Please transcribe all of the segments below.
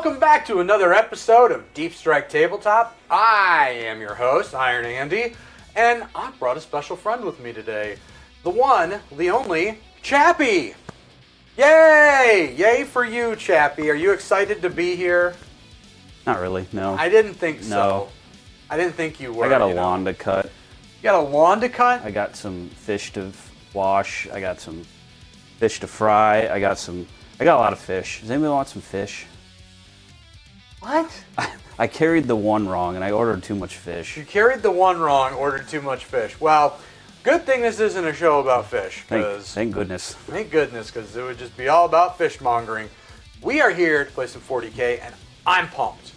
welcome back to another episode of Deep Strike Tabletop. I am your host, Iron Andy, and I brought a special friend with me today. The one, the only, Chappie! Yay! Yay for you, Chappie. Are you excited to be here? Not really, no. I didn't think so. No. I didn't think you were. I got a lawn to cut. You got a lawn to cut? I got some fish to wash. I got some fish to fry. I got a lot of fish. Does anybody want some fish? What? I carried the one wrong and I ordered too much fish. You carried the one wrong, ordered too much fish. Well, good thing this isn't a show about fish. Thank goodness. Thank goodness, because it would just be all about fishmongering. We are here to play some 40K, and I'm pumped.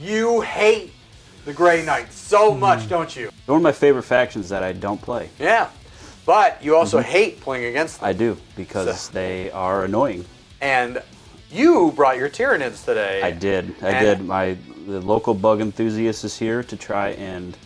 You hate the greyknights so much, don't you? They're one of my favorite factions that I don't play. Yeah, but you also hate playing against them. I do, because they are annoying. And you brought your Tyranids today. I did. The local bug enthusiast is here to try and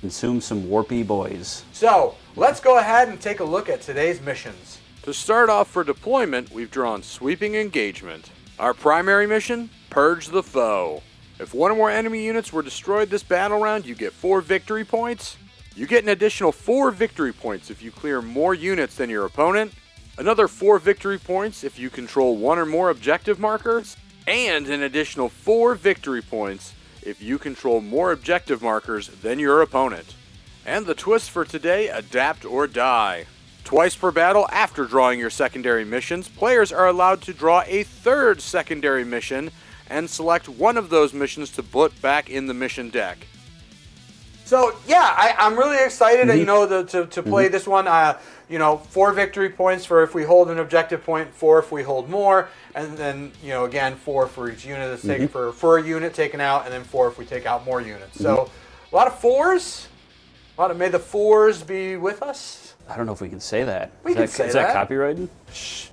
consume some warpy boys. So, let's go ahead and take a look at today's missions. To start off for deployment, we've drawn Sweeping Engagement. Our primary mission, Purge the Foe. If one or more enemy units were destroyed this battle round, you get 4 victory points. You get an additional 4 victory points if you clear more units than your opponent. Another 4 victory points if you control one or more objective markers. And an additional 4 victory points if you control more objective markers than your opponent. And the twist for today, Adapt or Die. Twice per battle after drawing your secondary missions, players are allowed to draw a third secondary mission and select one of those missions to put back in the mission deck. So yeah, I'm really excited, to play this one. 4 victory points for if we hold an objective point, 4 if we hold more, and then again 4 for each unit that's taken for a unit taken out, and then 4 if we take out more units. So a lot of 4s. A lot of may the 4s be with us. I don't know if we can say that. Is that copyrighted?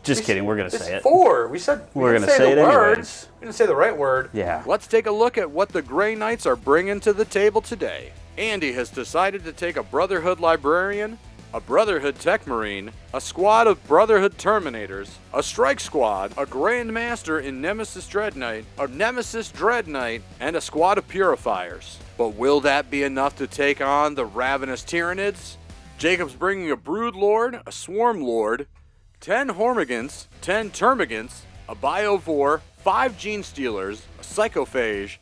Just kidding, we're going to say it. It's 4. We said we're going to say it anyways. We didn't say the right word. Yeah. Let's take a look at what the greyknights are bringing to the table today. Andy has decided to take a Brotherhood Librarian, a Brotherhood Techmarine, a squad of Brotherhood Terminators, a Strike Squad, a Grandmaster in Nemesis Dreadknight, a Nemesis Dreadknight, and a squad of Purifiers. But will that be enough to take on the ravenous Tyranids? Jacob's bringing a Broodlord, a Swarmlord, 10 Hormagaunts, 10 Termagants, a Biovore, 5 Genestealers, a Psychophage,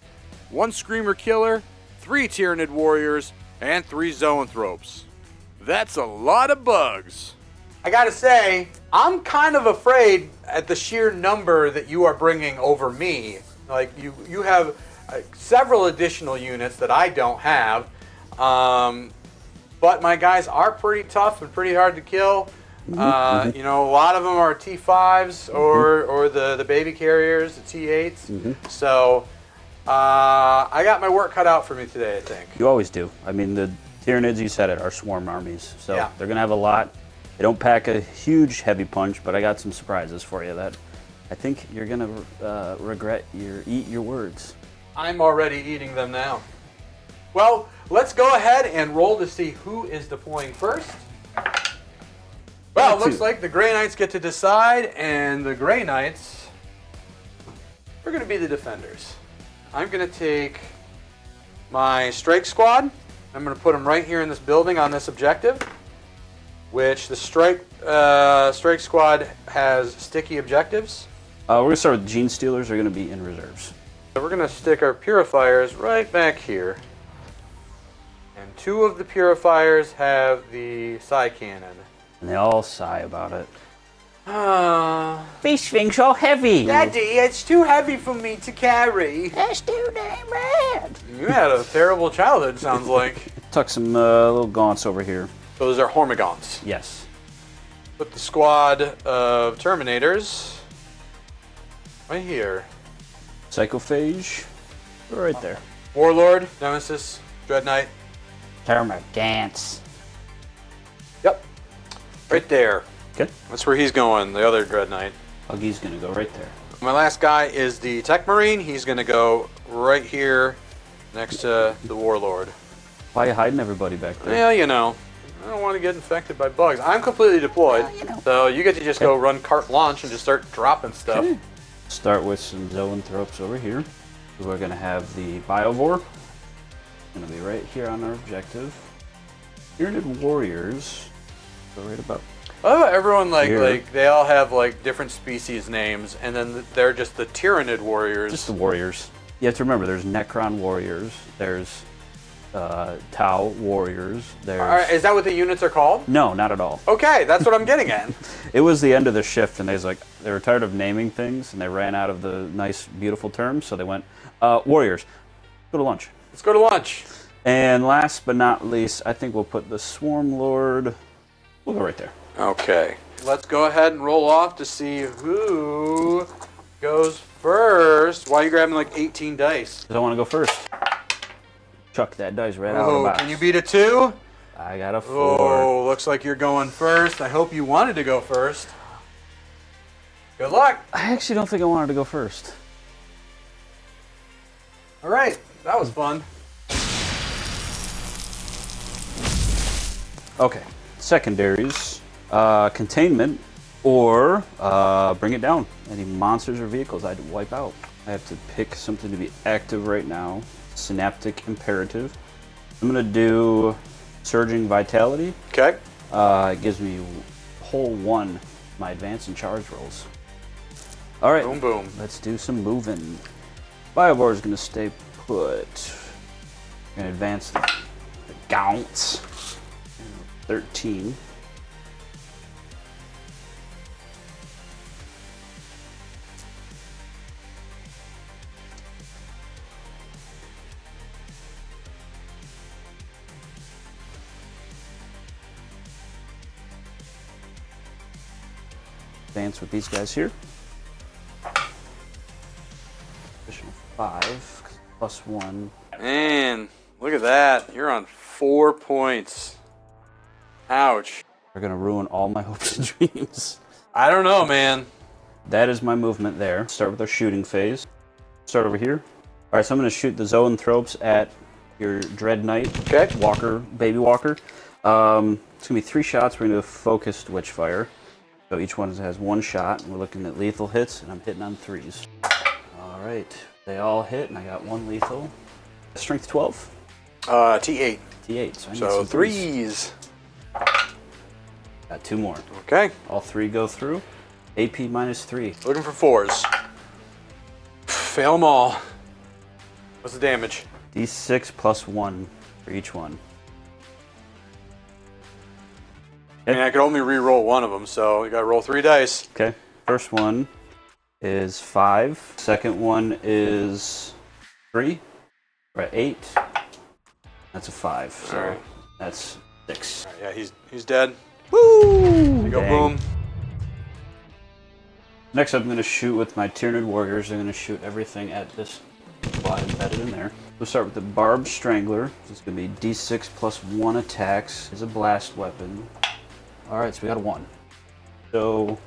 1 Screamer Killer, 3 Tyranid Warriors, and 3 Zoanthropes. That's a lot of bugs. I gotta say, I'm kind of afraid at the sheer number that you are bringing over me. Like, you have several additional units that I don't have. But my guys are pretty tough and pretty hard to kill. A lot of them are T5s or the baby carriers, the T8s. So I got my work cut out for me today, I think. You always do. I mean, the Tyranids, you said it, are swarm armies. So yeah. They're going to have a lot. They don't pack a huge heavy punch, but I got some surprises for you that I think you're going to regret eat your words. I'm already eating them now. Well, let's go ahead and roll to see who is deploying first. Well, it looks like the greyknights get to decide, and the greyknights are going to be the defenders. I'm going to take my Strike Squad. I'm going to put them right here in this building on this objective, which the Strike Squad has sticky objectives. We're going to start with Genestealers are going to be in reserves. So we're going to stick our Purifiers right back here. And 2 of the Purifiers have the Psy Cannon. And they all sigh about it. These things are heavy. Daddy, it's too heavy for me to carry. That's too damn bad. You had a terrible childhood, sounds like. Tuck some little gaunts over here. Those are Hormagaunts. Yes. Put the squad of Terminators right here. Psychophage, right there. Warlord, Nemesis, Dreadknight. Termagants. Yep. Right there. Okay. That's where he's going, the other Dreadknight. Huggy's going to go right there. My last guy is the Techmarine. He's going to go right here next to the Warlord. Why are you hiding everybody back there? Well, I don't want to get infected by bugs. I'm completely deployed, so you get to just go run carte blanche and just start dropping stuff. Okay. Start with some Zoanthropes over here. We're gonna have the Biovore. Gonna be right here on our objective. Tyranid Warriors. So right about. Oh, everyone here. like they all have like different species names, and then they're just the Tyranid Warriors. Just the Warriors. You have to remember, there's Necron Warriors. There's Tau Warriors. There's. Is that what the units are called? No, not at all. Okay, that's what I'm getting at. It was the end of the shift, and they were tired of naming things, and they ran out of the nice, beautiful terms, so they went, Warriors, go to lunch. Let's go to lunch. And last but not least, I think we'll put the Swarmlord. We'll go right there. Okay, let's go ahead and roll off to see who goes first. Why are you grabbing like 18 dice? Because I want to go first. Chuck that dice right out of the box. Can you beat a 2? I got a 4. Oh, looks like you're going first. I hope you wanted to go first. Good luck. I actually don't think I wanted to go first. All right, that was fun. Okay, secondaries, containment, or bring it down. Any monsters or vehicles I'd wipe out. I have to pick something to be active right now. Synaptic Imperative. I'm gonna do Surging Vitality. Okay. It gives me whole 1 my advance and charge rolls. All right, Boom, boom. let's do some moving. Biovore is gonna stay put. Gonna advance the Gaunts. 13. Advance with these guys here. Additional 5 plus 1. Man, look at that. You're on 4 points. Ouch. They're gonna ruin all my hopes and dreams. I don't know, man. That is my movement there. Start with our shooting phase. Start over here. All right, so I'm gonna shoot the Zoanthropes at your Dreadknight. Okay. Walker, baby walker. It's gonna be 3 shots. We're gonna do a focused Witchfire. So each one has 1 shot, and we're looking at lethal hits, and I'm hitting on 3s. All right, they all hit, and I got 1 lethal. Strength 12. T8. T8. So I need So some 3s. Got 2 more. Okay. All 3 go through. AP -3. Looking for 4s. Fail them all. What's the damage? D6 plus 1 for each one. I mean, I could only re-roll 1 of them, so you gotta roll 3 dice. Okay. First one is 5. Second one is 3. We're at 8. That's a 5. So All right. that's 6. All right, yeah, he's dead. Woo! There you go, Dang. boom. Next, I'm going to shoot with my Tyranid Warriors. I'm going to shoot everything at this spot embedded in there. We'll start with the Barbed Strangler. It's going to be D6 plus 1 attacks. It's a blast weapon. Alright, so we got a 1. So,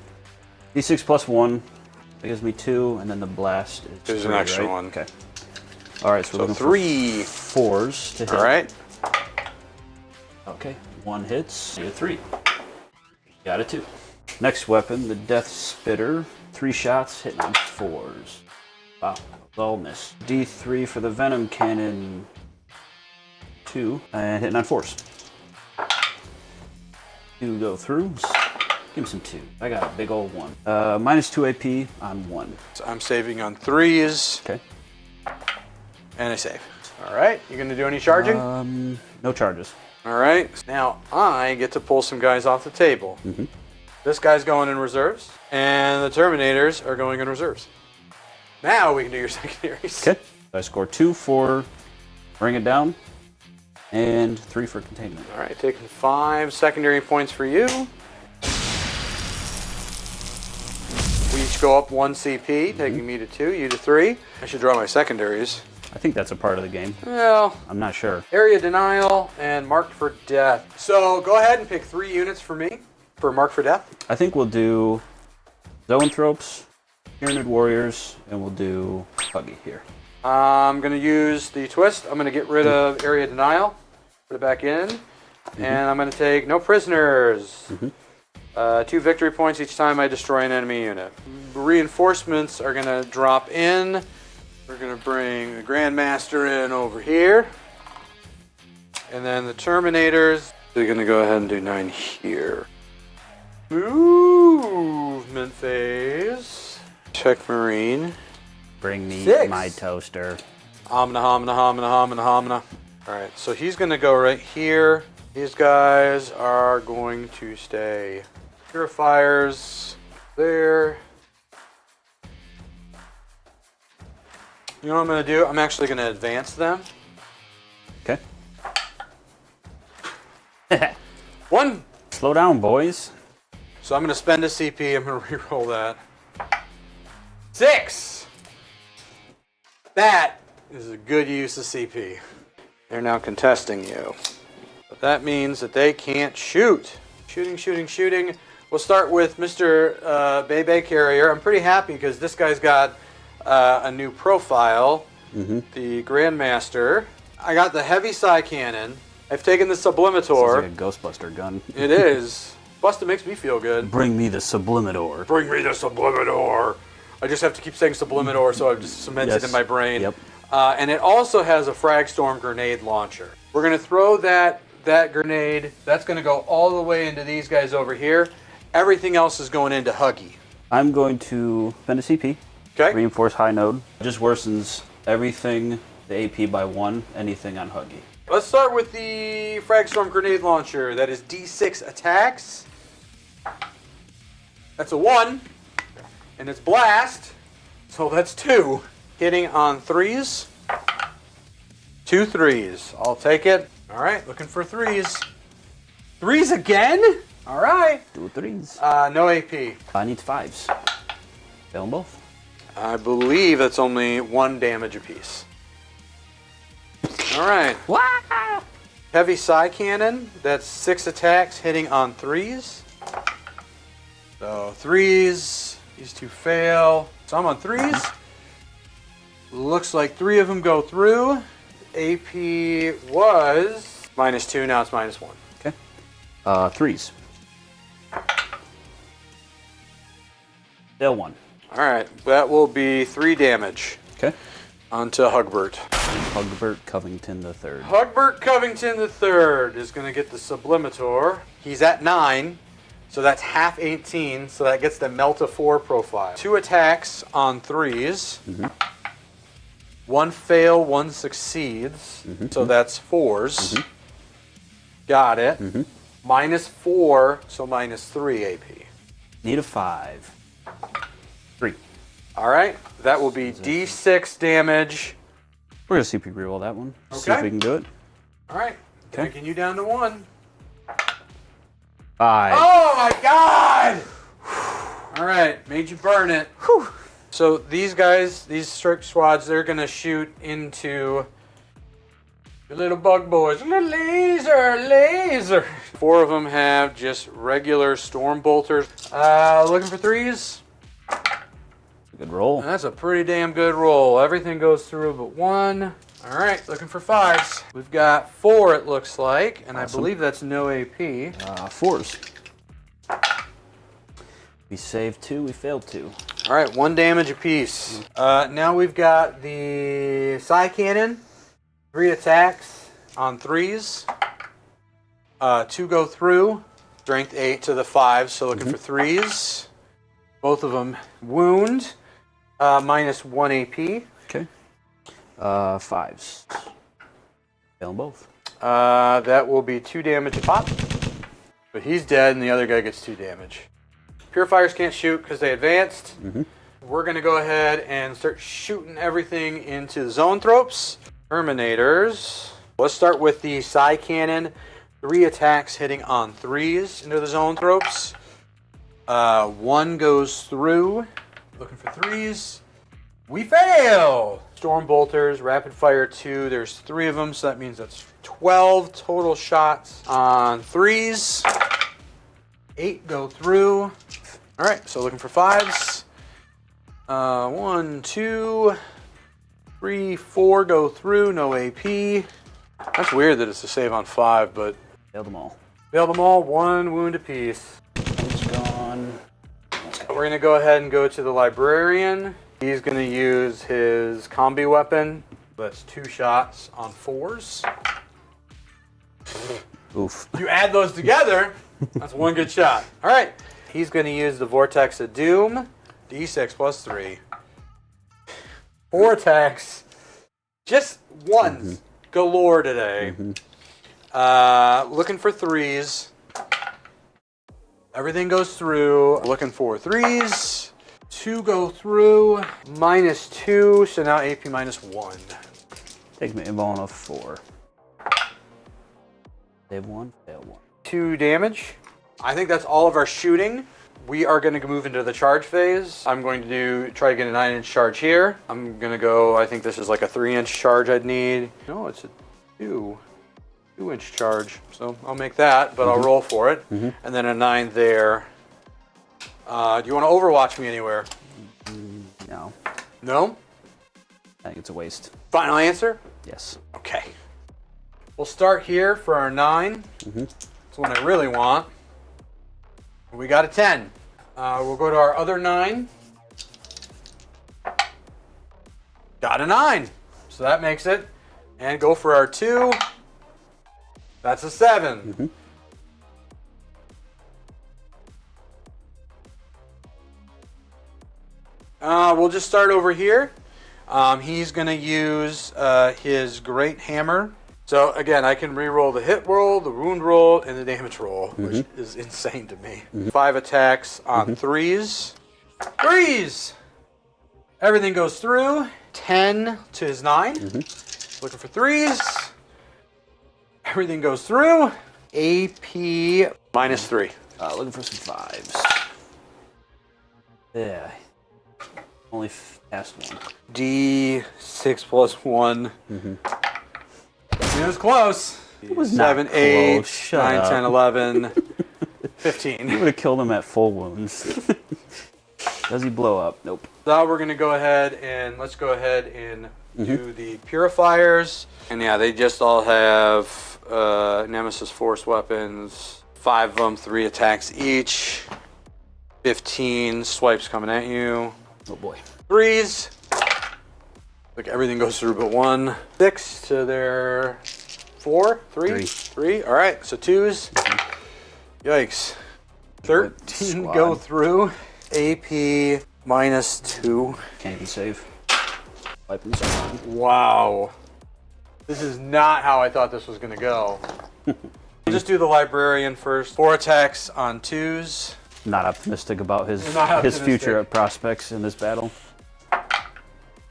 D6 plus 1. That gives me 2, and then the blast is There's 3, an extra right? one. Okay. Alright, so we're looking 3. for 4s to hit. All right. Okay, 1 hits. You get 3. Got it 2. Next weapon, the Death Spitter. 3 shots, hitting on 4s. Wow, all miss. D3 for the Venom Cannon. 2, and hitting on 4s. 2 go through. Give him some 2. I got a big old 1. -2 AP on 1. So I'm saving on 3s, Okay. and I save. All right. You gonna do any charging? No charges. All right. Now I get to pull some guys off the table. Mm-hmm. This guy's going in reserves, and the Terminators are going in reserves. Now we can do your secondaries. Okay. I score 2 for bring it down, and 3 for containment. All right, taking 5 secondary points for you. We each go up 1 CP, taking me to 2, you to 3. I should draw my secondaries. I think that's a part of the game. Well, I'm not sure. area denial and marked for death. So go ahead and pick 3 units for me for marked for death. I think we'll do Zoanthropes, Tyranid Warriors, and we'll do Huggy here. I'm going to use the twist. I'm going to get rid of area denial, put it back in, and I'm going to take no prisoners. 2 victory points each time I destroy an enemy unit. Reinforcements are going to drop in. We're going to bring the Grandmaster in over here. And then the Terminators, they're going to go ahead and do 9 here. Movement phase. Techmarine. Bring me 6. my toaster. Homina, homina, homina, homina, homina. Alright, so he's going to go right here. These guys are going to stay. Purifiers there. You know what I'm going to do? I'm actually going to advance them. Okay. 1. Slow down, boys. So I'm going to spend a CP. I'm going to reroll that. 6. That is a good use of CP. They're now contesting you. But that means that they can't shoot. Shooting, shooting, shooting. We'll start with Mr. Bebe Carrier. I'm pretty happy because this guy's got a new profile. The Grandmaster. I got the heavy psi cannon. I've taken the Sublimator. It's like a Ghostbuster gun. It is. Busta makes me feel good. Bring me the Sublimator. Bring me the Sublimator. I just have to keep saying Sublimator so I've just cemented it in my brain. Yep. And it also has a Fragstorm grenade launcher. We're going to throw that grenade. That's going to go all the way into these guys over here. Everything else is going into Huggy. I'm going to spend a CP. Okay. Reinforce high node. Just worsens everything, the AP by 1, anything on Huggy. Let's start with the Fragstorm grenade launcher. That is D6 attacks. That's a 1. And it's blast. So that's 2. Hitting on 3s. 2 3s. I'll take it. All right, looking for 3s. 3s again? All right. 2 3s. No AP. I need 5s. Fail them both. I believe that's only 1 damage apiece. All right. Wow! Heavy psi cannon. That's 6 attacks hitting on 3s. So 3s. These 2 fail. So I'm on 3s. Looks like 3 of them go through. AP was -2. Now it's -1. Okay. 3s. Fail 1. All right. That will be 3 damage. Okay. Onto Hugbert. Hugbert Covington III. Hugbert Covington III is going to get the Sublimator. He's at 9, so that's half 18, so that gets the Melta 4 profile. 2 attacks on 3s. 1 fail, 1 succeeds, so that's 4s. Got it. -4, so -3 AP. Need a 5. 3. All right, that will be D6 damage. We're going to CP reroll that one. See Okay. if we can do it. All right, Okay. taking you down to 1. 5. Oh my God! All right, made you burn it. Whew. So these guys, these strike squads, they're gonna shoot into the little bug boys. Little laser. 4 of them have just regular storm bolters. Looking for 3s. Good roll. That's a pretty damn good roll. Everything goes through but 1. All right, looking for 5s. We've got 4, it looks like, and Awesome. I believe that's no AP. 4s. We saved 2, we failed 2. All right, 1 damage apiece. Now we've got the psi cannon. 3 attacks on 3s. 2 go through. Strength 8 to the 5, so looking for 3s. Both of them wound. -1 AP. Okay. 5s. Fail them both. That will be 2 damage a pop. But he's dead, and the other guy gets 2 damage. Purifiers can't shoot because they advanced. We're going to go ahead and start shooting everything into the Zoanthropes. Terminators. Let's start with the psi cannon. 3 attacks hitting on 3s into the Zoanthropes. 1 goes through. Looking for 3s. We fail! Storm bolters, rapid fire 2. There's 3 of them, so that means that's 12 total shots on 3s. 8 go through. All right, so looking for 5s. 1, 2, 3, 4 go through, no AP. That's weird that it's a save on 5, but Failed them all. failed them all, 1 wound apiece. Let's go. we're going to go ahead and go to the Librarian. He's going to use his combi weapon. That's 2 shots on 4s. Oof. You add those together, that's 1 good shot. All right. He's going to use the Vortex of Doom, D6 plus 3. Vortex. Just ones galore today. Looking for 3s. Everything goes through. Looking for 3s. 2 go through. -2, so now AP -1. Take me invuln of 4. Save 1, fail 1. 2 damage. I think that's all of our shooting. We are going to move into the charge phase. I'm going to try to get a 9-inch charge here. I'm going to go, I think this is like a 3-inch charge I'd need. No, it's a 2-inch charge. So I'll make that, but I'll roll for it. And then a 9 there. Do you want to overwatch me anywhere? No. No? I think it's a waste. Final answer? Yes. Okay. We'll start here for our 9. That's what I really want. We got a 10. We'll go to our other 9. Got a 9. So that makes it. And go for our 2. That's a 7. We'll just start over here. He's going to use his Great Hammer. So again, I can re-roll the hit roll, the wound roll, and the damage roll, which is insane to me. 5 attacks on 3s. 3s! Everything goes through. 10 to his 9. Looking for 3s. Everything goes through. AP -3. Looking for some 5s. Yeah. Only passed 1. D6 plus 1. It was close. It was 7, not 8, close. Shut 9, up. 10, 11, You 15. would have killed him at full wounds. Does he blow up? Nope. Now we're going to go ahead and let's go ahead and do the Purifiers. And yeah, they just all have Nemesis Force weapons. 5 of them, 3 attacks each. 15 swipes coming at you. Oh boy. 3s. Like everything goes through but 1. 6 to their 4, 3. All right, so 2s. Yikes. 13 go through. AP -2. Can't even save. Wiping squad. Wow. This is not how I thought this was going to go. We'll just do the Librarian first. 4 attacks on 2s. Not optimistic about his optimistic. future prospects in this battle.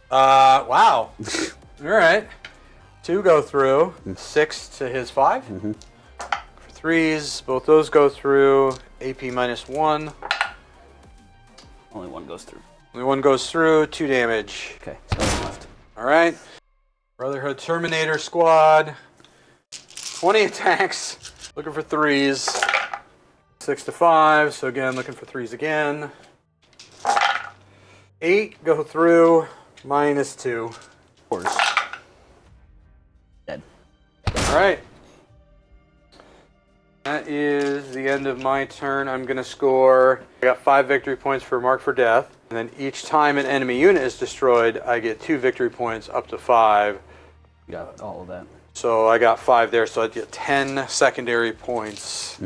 Wow. All right. 2 go through. 6 to his 5. For 3s, both those go through. AP -1. Only 1 goes through. Only 1 goes through. 2 damage. Okay, so 1 left. All right. Brotherhood Terminator Squad. 20 attacks. Looking for 3s. 6 to 5. So again, looking for 3s again. 8 go through. -2. Of course. Dead. All right. That is the end of my turn. I'm going to score. I got 5 victory points for Mark for Death. And then each time an enemy unit is destroyed, I get 2 victory points up to 5. You got all of that. So I got 5 there, so I get 10 secondary points.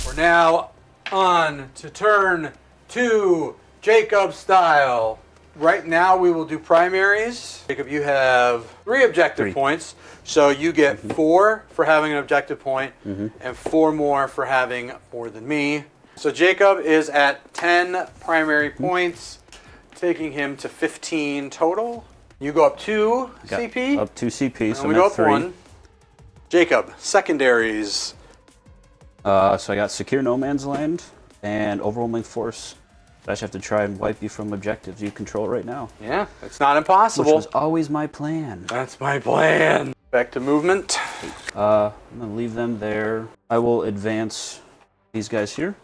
We're now on to turn 2, Jacob style. Right now we will do primaries. Jacob, you have 3 objective points. So you get 4 for having an objective point and 4 more for having more than me. So Jacob is at 10 primary points, taking him to 15 total. You go up 2 CP. Up 2 CP, so and we I'm go at up 3. 1. Jacob, secondaries. So I got Secure No Man's Land and Overwhelming Force. I just have to try and wipe you from objectives you control right now. Yeah, it's not impossible. Which was always my plan. That's my plan. Back to movement. I'm going to leave them there. I will advance these guys here.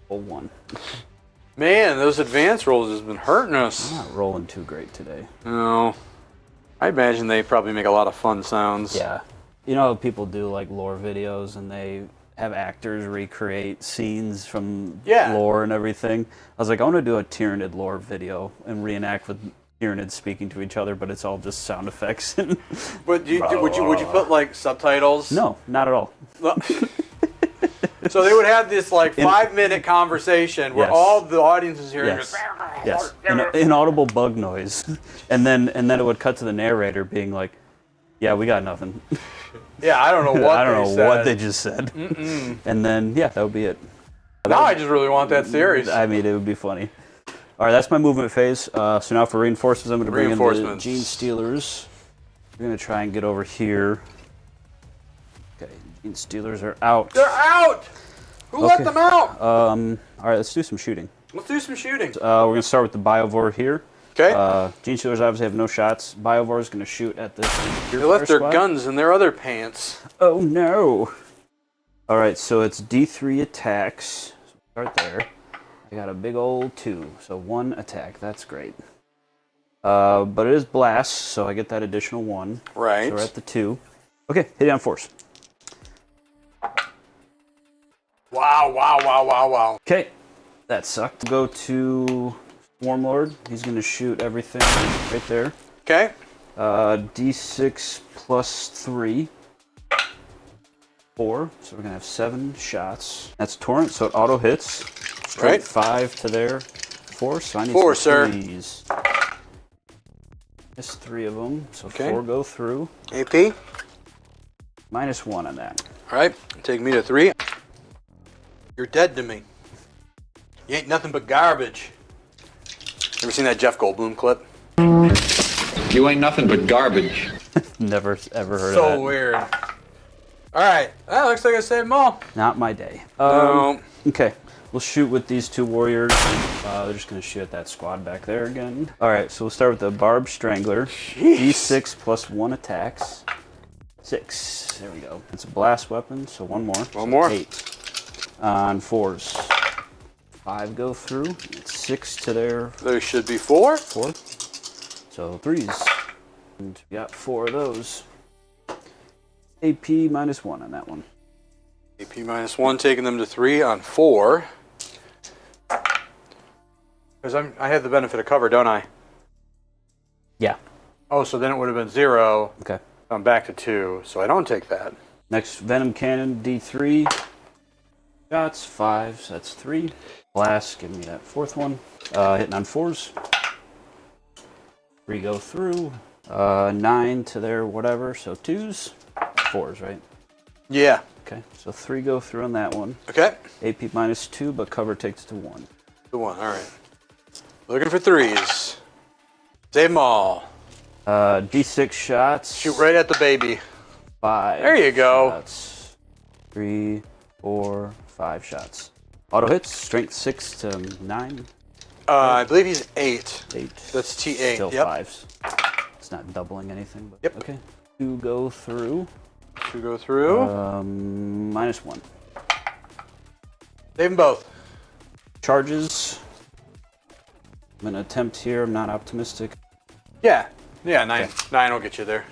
Roll 1. Man, those advance rolls has been hurting us. I'm not rolling too great today. No. I imagine they probably make a lot of fun sounds. Yeah. You know how people do like lore videos and they have actors recreate scenes from Yeah. lore and everything. I was like, I want to do a Tyranid lore video and reenact with Tyranids speaking to each other, but it's all just sound effects. But would you put like subtitles? No, not at all. So they would have this like 5-minute conversation where Yes. all the audience is hearing. Yes. Yes. Inaudible bug noise, and then it would cut to the narrator being like, "Yeah, we got nothing." Yeah, I don't know what I don't they know said. what they just said. And then that would be it. Now I just really want that series. I mean, it would be funny. All right, that's my movement phase. So now for reinforcements, I'm going to bring in the Genestealers. We're going to try and get over here. Okay, Genestealers are out. They're out! Who let them out? All right, let's do some shooting. Let's do some shooting. We're going to start with the Biovore here. Okay. Genestealers obviously have no shots. Biovore is going to shoot at this Purifier They left their Squad. guns in their other pants. Oh no! All right, so it's D3 attacks. So start there. I got a big old 2, so 1 attack. That's great. But it is blast, so I get that additional 1. Right. So we're at the 2. Okay, hit it on force. Wow. Okay, that sucked. Go to Swarmlord. He's going to shoot everything right there. Okay. D6 plus 3. 4, so we're going to have 7 shots. That's Torrent, so it auto hits. Straight Right. 5 to there. 4, so I need 4, some sir. threes. Missed 3 of them, so Okay. 4 go through. AP. -1 on that. All right. Take me to 3. You're dead to me. You ain't nothing but garbage. Ever seen that Jeff Goldblum clip? You ain't nothing but garbage. Never ever heard of that. So weird. All right. That looks like I saved them all. Not my day. No. Okay, we'll shoot with these 2 warriors. They're just going to shoot at that squad back there again. All right, so we'll start with the Barbed Strangler. D6 plus 1 attacks. 6. There we go. It's a blast weapon, so 1 more. One more. 8. On 4s. 5 go through. It's 6 to their There should be 4. 4. So 3s. And we got 4 of those. AP -1 on that one. AP -1, taking them to 3 on 4. Because I have the benefit of cover, don't I? Yeah. Oh, so then it would have been 0. Okay. I'm back to 2, so I don't take that. Next, Venom Cannon, D3. Shots, 5, so that's 3. Blast, give me that 4th one. Hitting on 4s. 3 go through. 9 to their whatever, so 2s. 4s, right? Yeah. Okay, so 3 go through on that one. Okay. AP -2, but cover takes to 1. The 1, all right. Looking for 3s. Save them all. D6 shots. Shoot right at the baby. 5. There you go. Shots. 3, 4, 5 shots. Auto hits, strength 6 to 9. I believe he's 8. 8. That's T8, Still yep. 5s. It's not doubling anything, but Yep. okay. 2 go through. 2 go through. -1. Save them both. Charges. I'm gonna attempt here. I'm not optimistic. Yeah. Yeah, 9. Okay. 9 will get you there.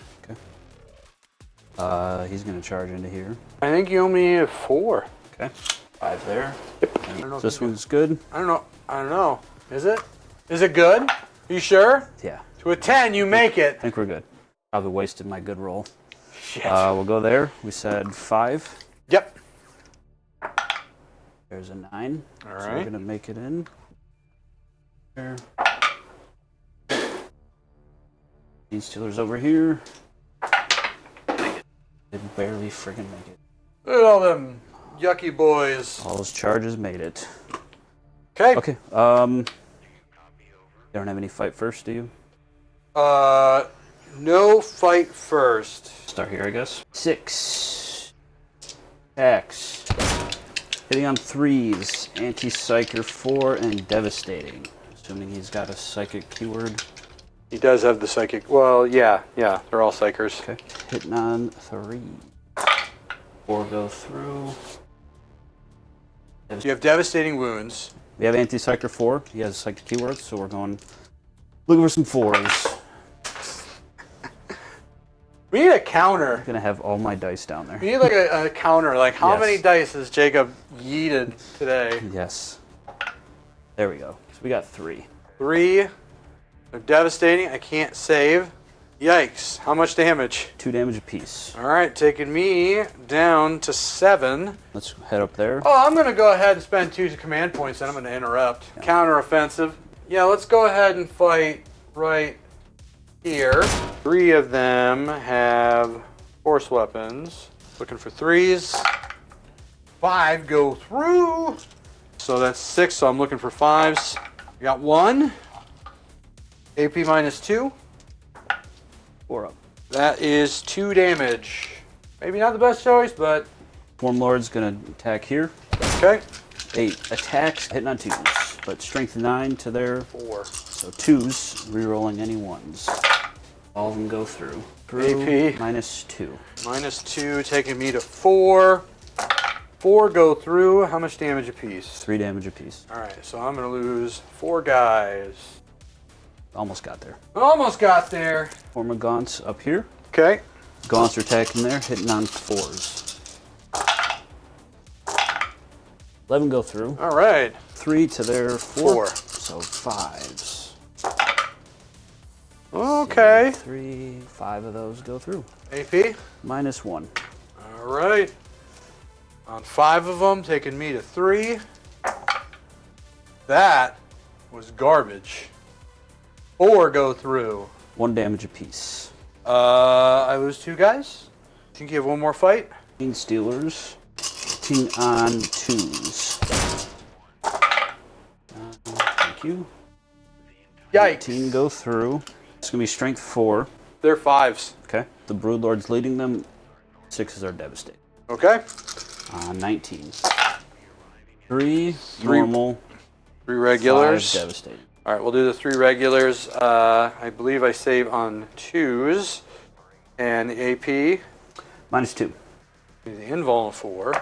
He's gonna charge into here. I think you owe me a 4. Okay. 5 there. I don't know if This you one's good. I don't know. Is it? Is it good? You sure? Yeah. To a 10, you make it. I think we're good. Probably wasted my good roll. Shit. We'll go there. We said 5. Yep. There's a 9. All So right. we're gonna make it in. There. Genestealers over here. They barely friggin' make it. Look at all them yucky boys. All those charges made it. Okay. Okay. You don't have any fight first, do you? No fight first. Start here, I guess. 6. Attacks. Hitting on 3s. Anti-Psyker 4 and Devastating. Assuming he's got a psychic keyword. He does have the psychic. Well, yeah, they're all psychers. Okay. Hitting on 3. 4 go through. You have devastating wounds. We have Anti-Psyker 4. He has psychic keywords, so we're going looking for some 4s. We need a counter. I'm gonna have all my dice down there. We need like a counter. Like how Yes. many dice has Jacob yeeted today? Yes. There we go. So we got 3. 3. They're devastating. I can't save. Yikes. How much damage? 2 damage apiece. All right, taking me down to 7. Let's head up there. Oh, I'm going to go ahead and spend 2 command points, and I'm going to interrupt. Yeah. Counter-offensive. Yeah, let's go ahead and fight right here. 3 of them have force weapons. Looking for 3s. 5 go through. So that's 6, so I'm looking for 5s. We got 1. AP minus 2. 4 up. That is 2 damage. Maybe not the best choice, but... Swarmlord's gonna attack here. Okay. 8 attacks, hitting on 2s. But strength 9 to their 4. So 2s, rerolling any 1s. All of them go through. AP. Minus 2. Minus 2, taking me to 4. 4 go through. How much damage apiece? 3 damage apiece. Alright, so I'm going to lose 4 guys. Almost got there. Almost got there. Hormagaunts up here. Okay. Gaunts are attacking there, hitting on 4s. 11 go through. Alright. 3 to their 4. So 5s. Okay. 3, 5 of those go through. AP? Minus 1. Alright. On 5 of them, taking me to 3. That was garbage. 4 go through. 1 damage apiece. I lose 2 guys. Think you have one more fight? Genestealers. Hitting on 2s. Thank you. Yikes. 18 go through. It's going to be strength 4. They're 5s. Okay. The Broodlord's leading them. 6s are devastated. Okay. 19. 3 normal. 3 regulars. 5 devastating. All right, we'll do the 3 regulars. I believe I save on 2s. And the AP. Minus 2. The invuln 4.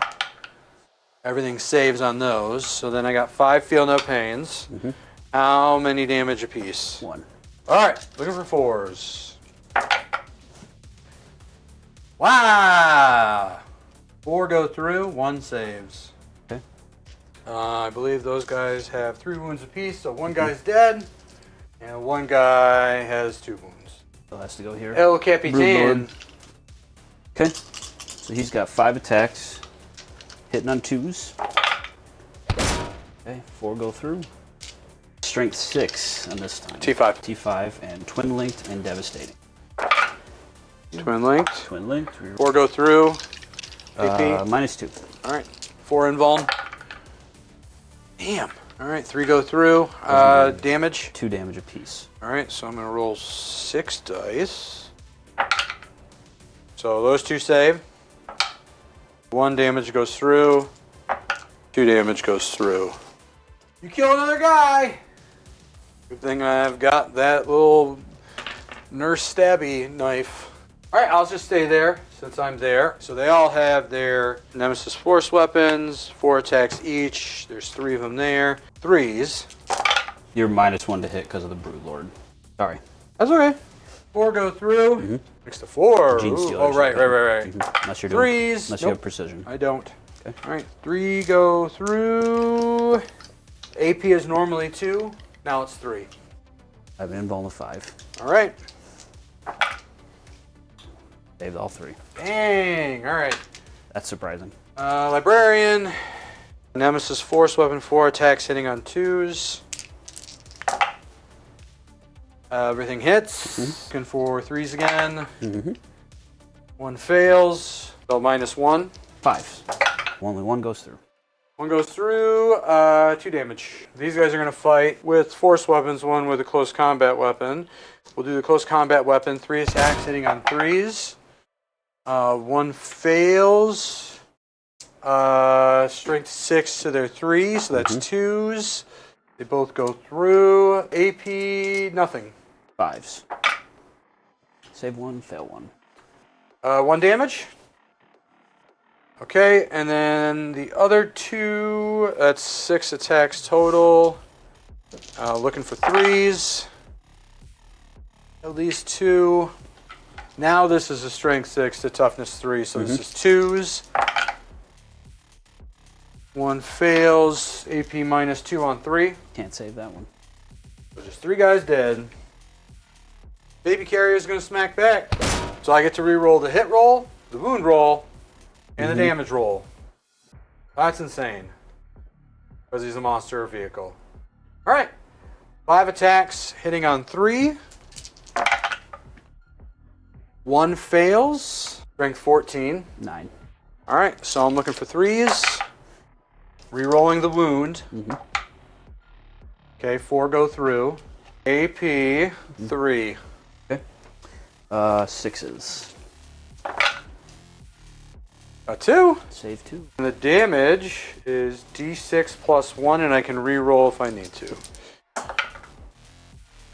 Everything saves on those. So then I got 5 feel no pains. Mm-hmm. How many damage apiece? 1. All right, looking for 4s. Wow! 4 go through, 1 saves. Okay. I believe those guys have 3 wounds apiece, so 1 guy's dead, and 1 guy has 2 wounds. So has to go here. El Capitan. Broodlord. Okay. So he's got 5 attacks. Hitting on 2s. Okay, 4 go through. Strength 6 on this time. T5. T5 and twin linked and devastating. Twin linked. Twin linked. 4 go through. AP. Minus 2. All right. 4 invuln. Damn. All right. 3 go through. Damage. 2 damage apiece. All right. So I'm going to roll 6 dice. So those 2 save. 1 damage goes through. 2 damage goes through. You kill another guy. Good thing I've got that little nurse stabby knife. All right, I'll just stay there since I'm there. So they all have their Nemesis force weapons, 4 attacks each. There's 3 of them there. 3s. You're minus 1 to hit because of the Broodlord. Sorry. That's okay. 4 go through. Mm-hmm. Next to 4. Genestealers. Oh, right. Mm-hmm. Unless you're doing, 3s. Unless you have precision. I don't. Okay. All right, 3 go through. AP is normally 2. Now it's 3. I have an invuln of 5. All right. Saved all 3. Bang. All right. That's surprising. Librarian. Nemesis force weapon, 4 attacks hitting on 2s. Everything hits. Looking for 3s again. Mm-hmm. 1 fails. So minus 1. 5s. Only 1 goes through. 1 goes through. 2 damage. These guys are going to fight with force weapons, 1 with a close combat weapon. We'll do the close combat weapon. 3 attacks hitting on 3s. 1 fails. Strength 6 to their 3, so that's 2s. They both go through. AP, nothing. 5s. Save 1, fail 1. 1 damage. Okay, and then the other 2, that's 6 attacks total. Looking for 3s. At least 2. Now this is a strength 6 to toughness 3, so this is 2s. 1 fails, AP -2 on 3. Can't save that one. So just 3 guys dead. Baby carrier is going to smack back. So I get to re-roll the hit roll, the wound roll, and the damage roll. That's insane. Because he's a monster vehicle. Alright. 5 attacks, hitting on 3. 1 fails. Strength 14. 9. Alright, so I'm looking for 3s. Re-rolling the wound. Okay, 4 go through. AP 3. Okay. 6s. A 2. Save 2. And the damage is D6 plus 1, and I can re-roll if I need to.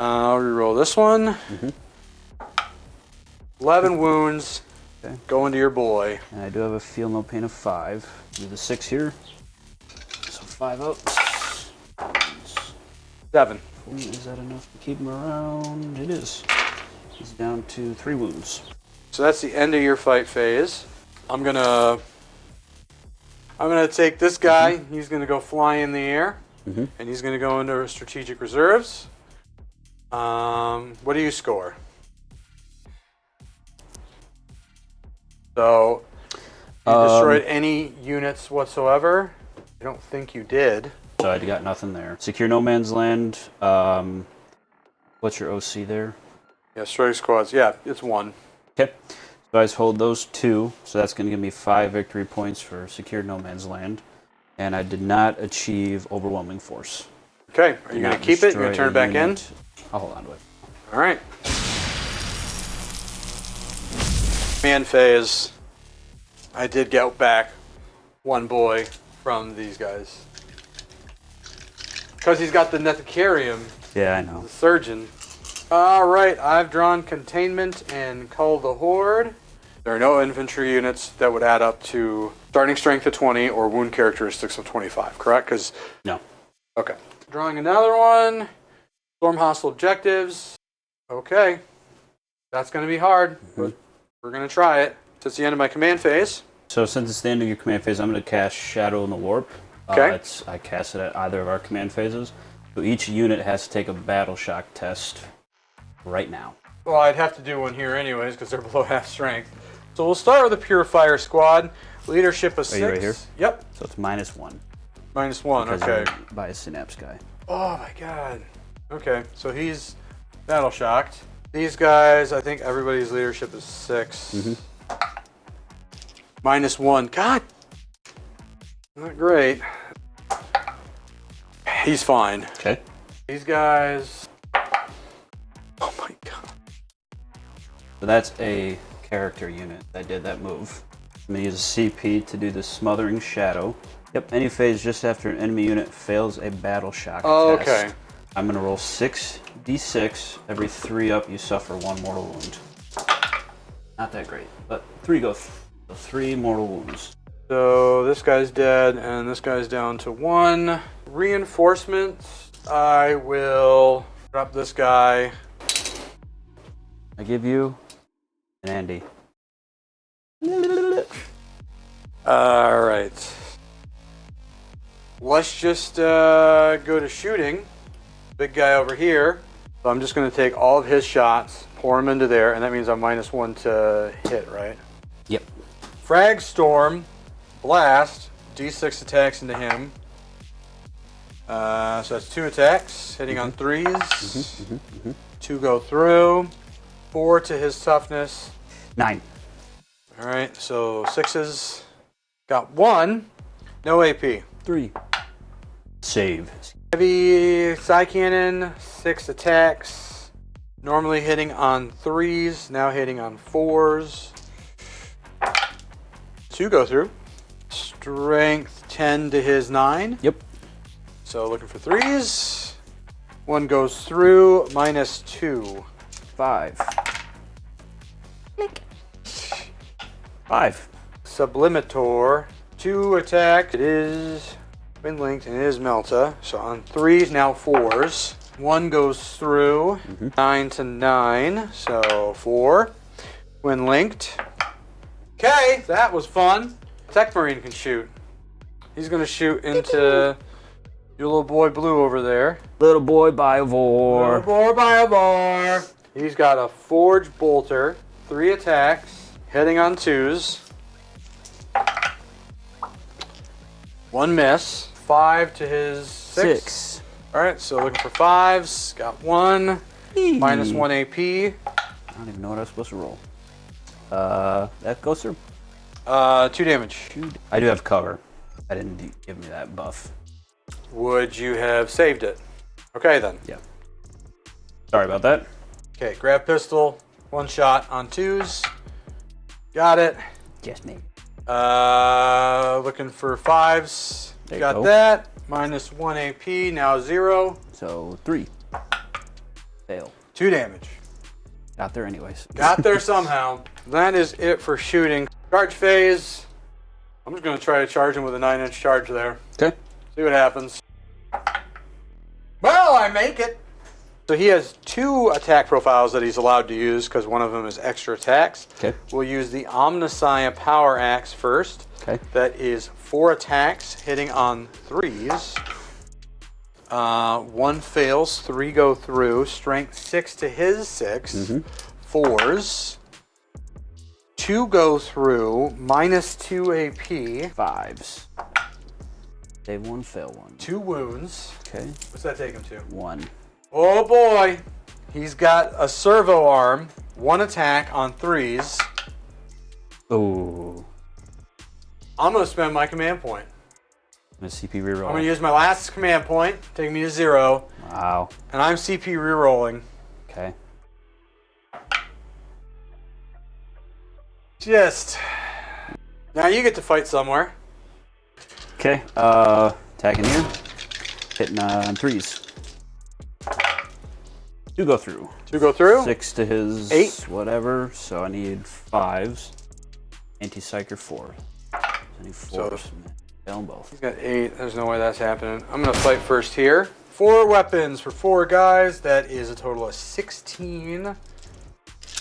I'll re-roll this one. 11 wounds. Okay. Going to your boy. And I do have a feel no pain of 5. Do the 6 here. So 5 out. 7. Is that enough to keep him around? It is. He's down to 3 wounds. So that's the end of your fight phase. I'm gonna take this guy. He's gonna go fly in the air, and he's gonna go into strategic reserves. What do you score? So you destroyed any units whatsoever? I don't think you did. So I got nothing there. Secure no man's land. What's your OC there? Yeah, strike squads. Yeah, it's 1. Okay. So I just hold those 2. So that's going to give me 5 victory points for secure no man's land. And I did not achieve overwhelming force. Okay. Are you going to keep it? You're going to turn it back in? I'll hold on to it. All right. Command phase. I did get back 1 boy from these guys. Because he's got the Nethicarium, Yeah, I know. the surgeon. All right, I've drawn containment and cull the horde. There are no infantry units that would add up to starting strength of 20 or wound characteristics of 25, correct? Because No. okay. Drawing another one. Storm hostile objectives. Okay. That's going to be hard, but we're going to try it. So it's the end of my command phase. So since it's the end of your command phase, I'm going to cast Shadow in the Warp. Okay. I cast it at either of our command phases. So each unit has to take a battle shock test right now. Well, I'd have to do one here anyways because they're below half strength. So we'll start with the Purifier Squad. Leadership of 6. you right here? Yep. So it's -1. -1, Because okay. you're by a synapse guy. Oh my god. Okay, so he's battle shocked. These guys, I think everybody's leadership is 6. -1. God! Not great. He's fine. Okay. These guys... Oh my god. So that's a character unit that did that move. I'm going to use a CP to do the Smothering Shadow. Yep, any phase just after an enemy unit fails a battle shock Oh, test. okay. I'm going to roll 6d6. Every 3 up, you suffer 1 mortal wound. Not that great, but 3 go. So 3 mortal wounds. So this guy's dead, and this guy's down to 1. Reinforcements. I will drop this guy. I give you an Andy. Alright. Let's just go to shooting. Big guy over here. So I'm just going to take all of his shots, pour them into there, and that means I'm -1 to hit, right? Yep. Frag Storm, Blast, D6 attacks into him. So that's 2 attacks, hitting on 3s. 2 go through. 4 to his toughness. 9. Alright, so 6s. Got 1. No AP. 3. Save. Heavy Psy Cannon, 6 attacks. Normally hitting on 3s, now hitting on 4s. 2 go through. Strength 10 to his 9. Yep. So looking for 3s. 1 goes through, -2. 5. 5. Sublimator, 2 attack. It is been linked and it is Melta. So on 3s, now 4s. 1 goes through, 9 to 9, so 4. when linked. Okay, that was fun. Techmarine can shoot. He's gonna shoot into your little boy Blue over there. Little boy Biovore. Little boy Biovore. He's got a Forge Bolter, 3 attacks, hitting on 2s. 1 miss. 5 to his 6. Alright, so looking for 5s. Got 1. Minus 1 AP. I don't even know what I was supposed to roll. That goes through. 2 damage. I do have cover. I didn't give me that buff. Would you have saved it? Okay then. Yeah. Sorry about that. Okay, grab pistol. 1 shot on 2s. Got it. Just me. Looking for 5s. There you Got go. that. Minus 1 AP. Now 0. So 3. Fail. 2 damage. Got there anyways. Got there somehow. That is it for shooting. Charge phase. I'm just going to try to charge him with a 9-inch charge there. Okay. See what happens. Well, I make it. So he has 2 attack profiles that he's allowed to use because one of them is extra attacks. Okay. We'll use the Omnissiah Power Axe first. Okay. That is 4 attacks hitting on 3s. 1 fails, 3 go through. Strength 6 to his 6. 4s. 2 go through. Minus 2 AP. 5s. Save 1, fail 1. 2 wounds. Okay. What's that take him to? 1. Oh boy. He's got a servo arm. 1 attack on 3s. Ooh. I'm going to spend my command point. I'm gonna CP reroll. I'm going to use my last command point, take me to 0, Wow. and I'm CP rerolling. Okay. Just. Now you get to fight somewhere. Okay. Attacking here. Hitting on 3s. 2 go through. 2 go through. 6 to his 8. Whatever. So I need 5s. Anti-psyker 4. I need 4s. Fail them both. He's got 8. There's no way that's happening. I'm going to fight first here. 4 weapons for 4 guys. That is a total of 16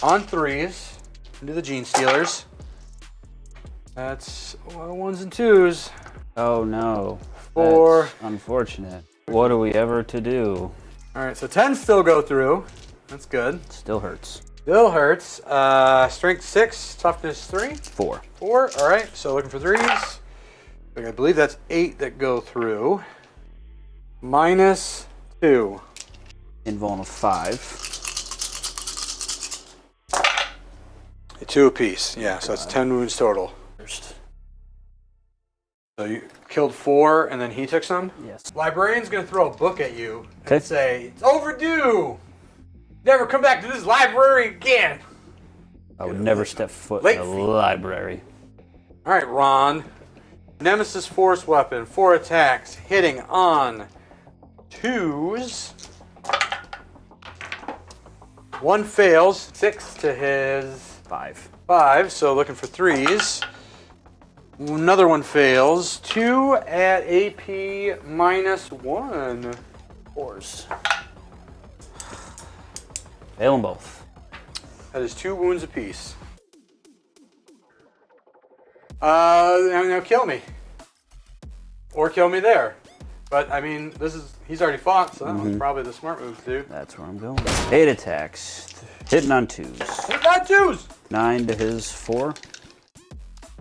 on 3s. Into the Genestealers. That's a lot of 1s and 2s. Oh no. 4. That's unfortunate. What are we ever to do? Alright, so 10 still go through. That's good. Still hurts. Still hurts. Strength 6, toughness 3. 4. 4. Alright, so looking for 3s. I believe that's 8 that go through. Minus 2. Invuln 5. 2 apiece. Yeah, so that's 10 wounds total. First. So you killed 4 and then he took some? Yes. Librarian's going to throw a book at you Okay. and say, it's overdue! Never come back to this library again! I would never step foot Late in a fee. library. Alright, Ron. Nemesis Force Weapon, 4 attacks, hitting on 2s. 1 fails, 6 to his 5. 5, so looking for 3s. Another one fails. 2 at AP minus 1. 4s. Fail them both. That is 2 wounds apiece. Now kill me. Or kill me there. But, I mean, he's already fought, so that was probably the smart move to do. That's where I'm going. 8 attacks. Hitting on 2s. Hit that 2s! 9 to his 4.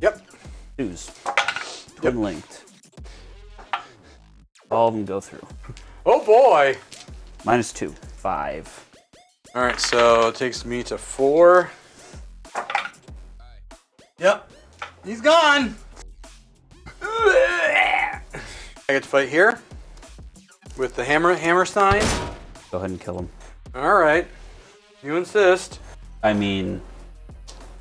Yep. 2s. Twin linked. All of them go through. Oh boy! Minus 2. 5. Alright, so it takes me to 4. Yep. He's gone! I get to fight here with the Hammerstein. Go ahead and kill him. Alright. You insist. I mean,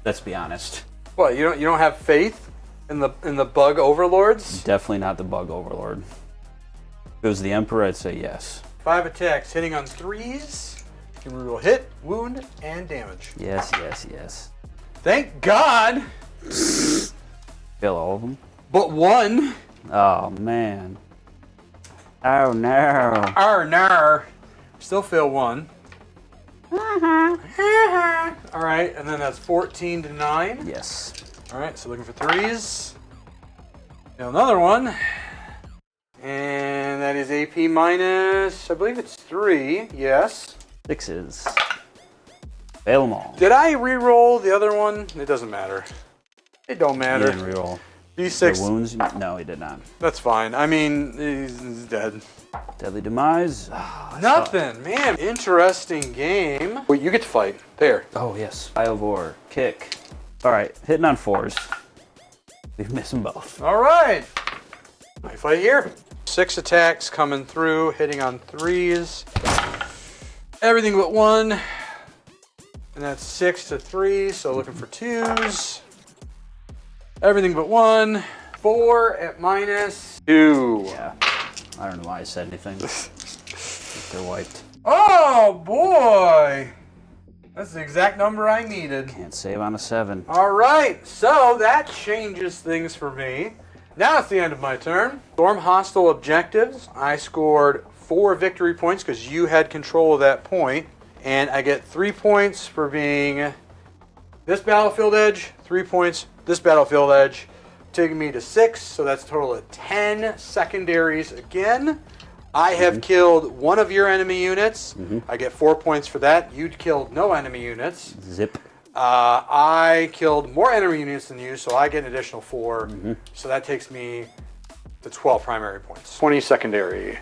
let's be honest. What, you don't have faith in the bug overlords? Definitely not the bug overlord. If it was the Emperor, I'd say yes. 5 attacks, hitting on 3s. You can reroll hit, wound, and damage. Yes, yes, yes. Thank God! Kill all of them? But 1. Oh, man. Oh, no. Arr, nar. Still fail 1. All right, and then that's 14 to 9. Yes. All right, so looking for threes. Another one. And that is AP minus, I believe it's 3. Yes. 6s. Fail them all. Did I re-roll the other one? It doesn't matter. It don't He matter. didn't reroll. D6. The wounds? No, he did not. That's fine. I mean, he's dead. Deadly demise. Oh, Nothing, man. Interesting game. Wait, you get to fight. There. Oh, yes. Biovore. Kick. All right, hitting on 4s. We've missed them both. All right. I fight here. 6 attacks coming through, hitting on 3s. Everything but 1. And that's 6 to 3, so looking for 2s. Everything but 1. 4 at minus 2. Yeah. I don't know why I said anything. They're wiped. Oh, boy. That's the exact number I needed. Can't save on a 7. All right, so that changes things for me. Now it's the end of my turn. Storm hostile objectives. I scored 4 victory points because you had control of that point. And I get 3 points for being this battlefield edge, 3 points this battlefield edge, taking me to 6. So that's a total of 10 secondaries again. I have killed one of your enemy units. I get 4 points for that. You'd killed no enemy units. Zip. I killed more enemy units than you, so I get an additional 4. So that takes me to 12 primary points. 20 secondary.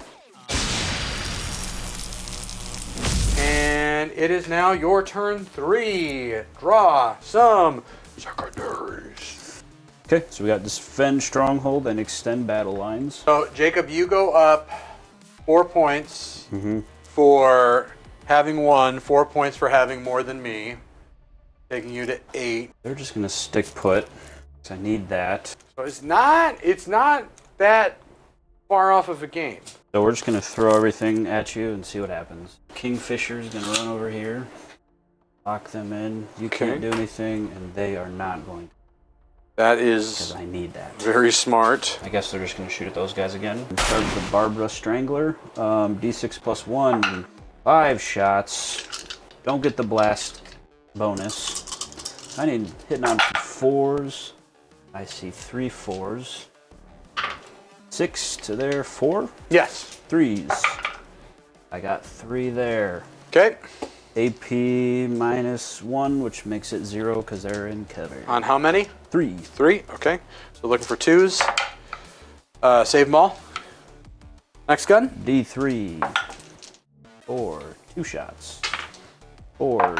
And it is now your turn 3. Draw some secondaries. Okay, so we got defend stronghold and extend battle lines. So, Jacob, you go up 4 points for having 1, 4 points for having more than me, taking you to 8. They're just gonna stick put, because I need that. So it's not that far off of a game. So we're just gonna throw everything at you and see what happens. Kingfisher's gonna run over here, lock them in. You can't do anything, and they are not going to. That is Because I need that. very smart. I guess they're just gonna shoot at those guys again. Start with the Barbara Strangler. D6 plus 1, 5 shots. Don't get the blast bonus. I need hitting on 4s. I see 3 4s. 6 to their 4. Yes. 3s. I got 3 there. Okay. AP minus 1, which makes it 0 because they're in cover. On how many? 3. 3. Okay. So looking for 2s. Save them all. Next gun. D3. 4. 2 shots. 4.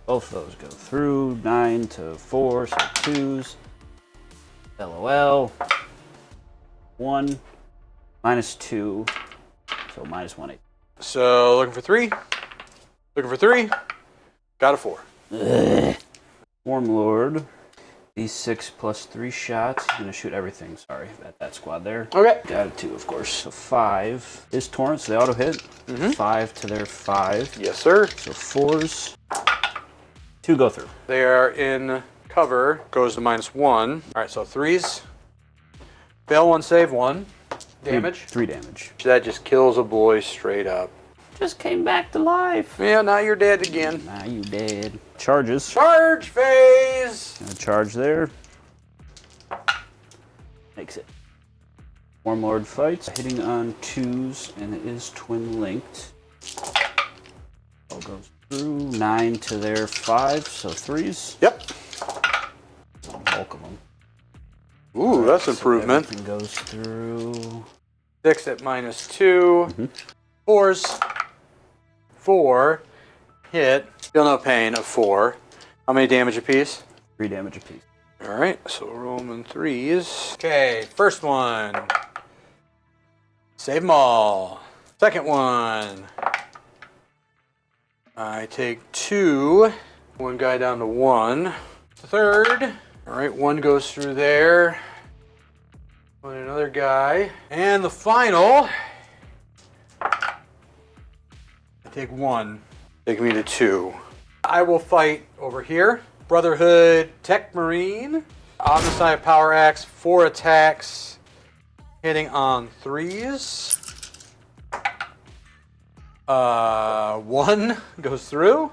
Both of those go through. 9 to 4, so 2s. LOL. 1. Minus 2. So minus 1. So looking for 3. Looking for 3. Got a 4. Swarmlord. D6 plus 3 shots. He's gonna shoot everything. Sorry, at that squad there. Okay. Got a 2, of course. So 5 is torrents. They auto hit. 5 to their 5. Yes, sir. So 4s. 2 go through. They are in cover. Goes to minus 1. All right, so 3s. Fail 1, save 1. Damage. 3 damage. That just kills a boy straight up. Just came back to life. Yeah, now you're dead again. Now you dead. Charges. Charge phase! Gonna charge there. Makes it. Warmlord fights. Hitting on 2s, and it is twin linked. All goes through. 9 to their 5, so 3s. Yep. Bulk of them. Ooh, that's So improvement. everything goes through. 6 at minus 2. 4s. 4. Hit. Feel no pain of 4. How many damage apiece? 3 damage apiece. Alright, so Roman 3s. Okay, first one. Save them all. Second one. I take 2. One guy down to 1. Third. Alright, 1 goes through there. Another guy. And the final. I take 1. Take me to 2. I will fight over here. Brotherhood Techmarine. On the side of Power Axe, 4 attacks. Hitting on 3s. 1 goes through.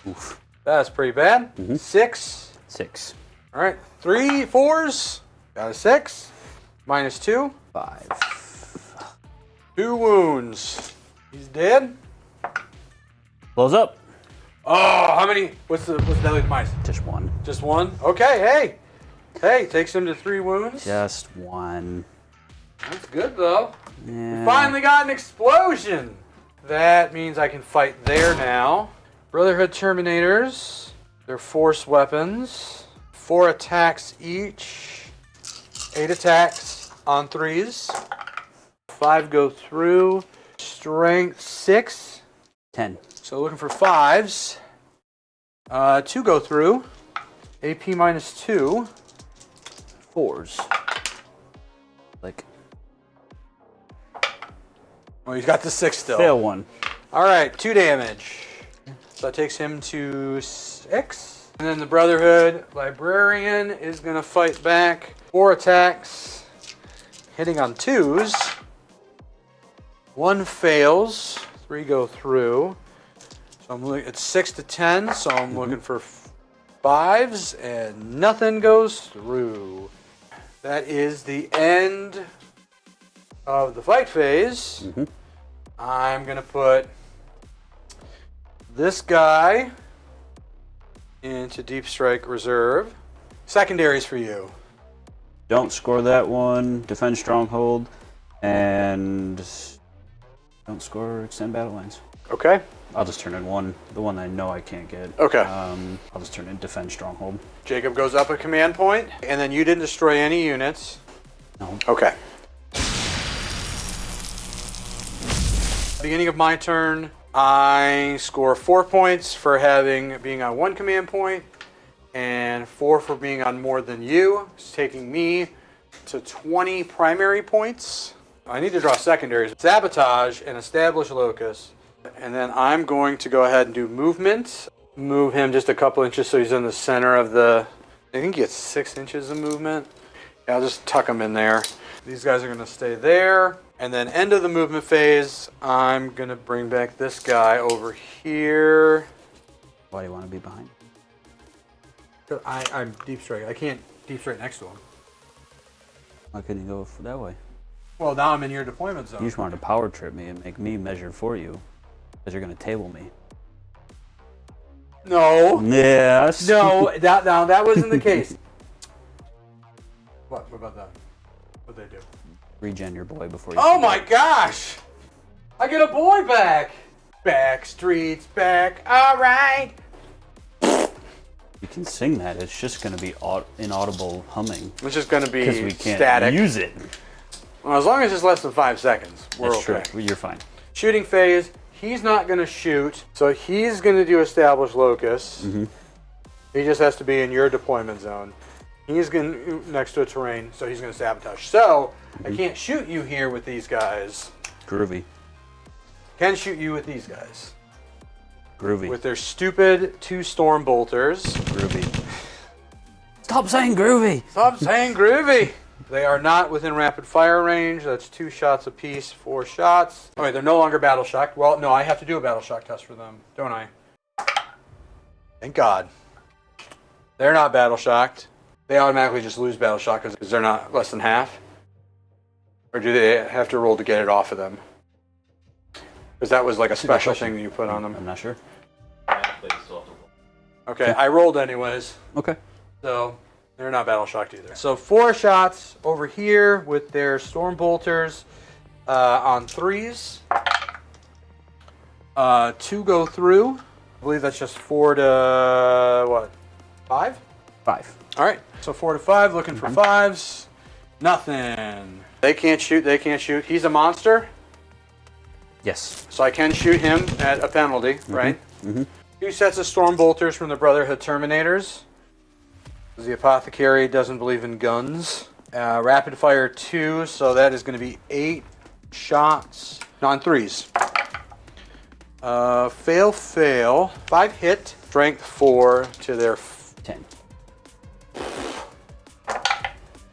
Oof. That's pretty bad. 6. 6. All right, 3 4s. Got a 6. -2. 5. 2 wounds. He's dead. Blows up. Oh, how many? What's the deadly demise? Just 1. Just 1. Okay, hey, takes him to 3 wounds. Just 1. That's good though. Yeah. Finally got an explosion. That means I can fight there now. Brotherhood Terminators. They're force weapons. 4 attacks each. 8 attacks on 3s. 5 go through. Strength 6. 10. So looking for 5s. 2 go through. AP -2. 4s. Like. Oh, he's got the 6 still. Fail 1. All right, 2 damage. So that takes him to 6. And then the Brotherhood Librarian is going to fight back. 4 attacks, hitting on 2s. 1 fails. 3 go through. So I'm looking. It's 6 to 10. So I'm looking for 5s, and nothing goes through. That is the end of the fight phase. I'm going to put this guy into Deep Strike Reserve. Secondaries for you. Don't score that one. Defend Stronghold. And don't score Extend Battle Lines. Okay. I'll just turn in one. The one I know I can't get. Okay. I'll just turn in Defend Stronghold. Jacob goes up a command point, and then you didn't destroy any units. No. Okay. Beginning of my turn, I score 4 points for being on 1 command point, and 4 for being on more than you. It's taking me to 20 primary points. I need to draw secondaries. Sabotage and establish locus. And then I'm going to go ahead and do movement. Move him just a couple inches so he's in the center of the... I think he gets 6 inches of movement. Yeah, I'll just tuck him in there. These guys are going to stay there. And then end of the movement phase, I'm going to bring back this guy over here. Why do you want to be behind? I'm deep strike. I can't deep strike next to him. Why couldn't you go that way? Well, now I'm in your deployment zone. You just wanted to power trip me and make me measure for you. Because you're going to table me. No. Yes. No, that wasn't the case. What about that? What'd they do? Regen your boy before you... Oh my gosh! I get a boy back! Back streets, back, alright! You can sing that. It's just going to be inaudible humming. It's just going to be because we can't static. use it. Well, as long as it's less than 5 seconds, we're That's okay. True. You're fine. Shooting phase, he's not going to shoot, so he's going to do establish locus. He just has to be in your deployment zone. He's going next to a terrain, so he's going to sabotage. So, I can't shoot you here with these guys. Groovy. Can shoot you with these guys. Groovy. With their stupid 2 storm bolters. Groovy. Stop saying groovy! Stop saying groovy! They are not within rapid fire range. That's 2 shots apiece, 4 shots. Oh wait, they're no longer battle shocked. Well, no, I have to do a battle shock test for them, don't I? Thank God. They're not battle shocked. They automatically just lose battle shock because they're not less than half. Or do they have to roll to get it off of them? Because that was like a special thing that you put on them. I'm not sure. Okay, I rolled anyways. Okay. So they're not battle shocked either. So 4 shots over here with their storm bolters on 3s. 2 go through. I believe that's just 4 to what? 5? 5. All right. So 4 to 5. Looking for 5s. Nothing. They can't shoot. They can't shoot. He's a monster. Yes. So I can shoot him at a penalty, right? 2 sets of storm bolters from the Brotherhood Terminators. The Apothecary doesn't believe in guns. Rapid fire 2, so that is going to be 8 shots. On 3s. Fail. 5 hit. Strength 4 to their 10.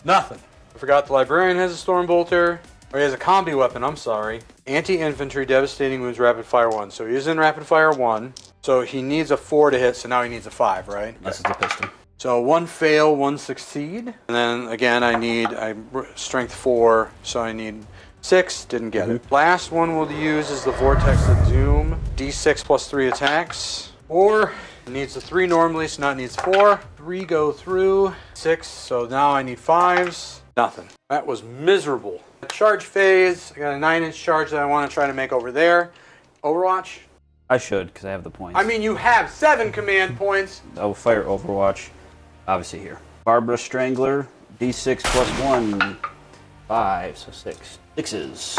Nothing. I forgot the Librarian has a storm bolter. Or he has a combi weapon, I'm sorry. Anti-infantry, devastating wounds, rapid fire 1. So he is in rapid fire 1. So he needs a 4 to hit, so now he needs a 5, right? This is the piston. So 1 fail, 1 succeed. And then again, I strength 4, so I need 6. Didn't get it. Last one we'll use is the Vortex of Doom. D6 plus 3 attacks. 4. It needs a 3 normally, so now it needs 4. 3 go through. 6, so now I need 5s. Nothing. That was miserable. Charge phase. I got a 9-inch charge that I want to try to make over there. Overwatch? I should, because I have the points. I mean, you have 7 command points. I will fire Overwatch, obviously here. Barbara Strangler, D6 plus 1. 5, so 6. 6s.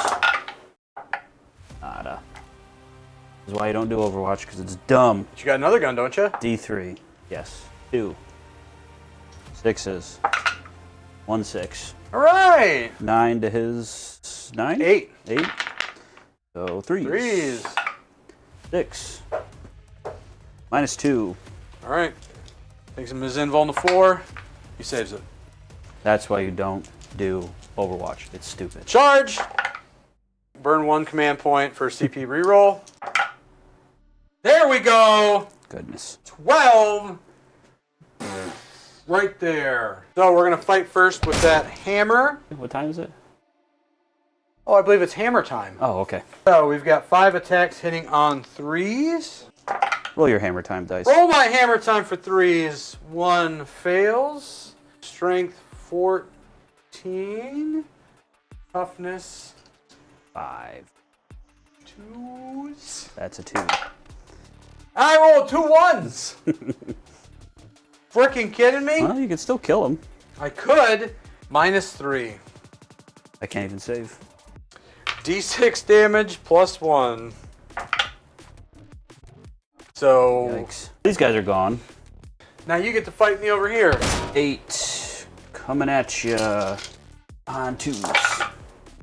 Nada. This is why you don't do Overwatch, because it's dumb. But you got another gun, don't you? D3. Yes. 2. 6s. 1 6. All right. 9 to his 9? 8. 8. So 3s. 3s. 6. Minus 2. All right. Takes him his invul on the 4. He saves it. That's why you don't do Overwatch. It's stupid. Charge. Burn 1 command point for CP reroll. There we go. Goodness. 12. Right there. So we're going to fight first with that hammer. What time is it? Oh, I believe it's hammer time. Oh, okay. So we've got 5 attacks hitting on 3s. Roll your hammer time dice. Roll my hammer time for 3s. 1 fails. Strength 14. Toughness 5. 2s. That's a 2. I rolled 2 1s. Freaking kidding me? Well, you can still kill him. I could. Minus 3. I can't even save. D6 damage plus 1. So Yikes. These guys are gone. now you get to fight me over here. 8. Coming at you. On 2s.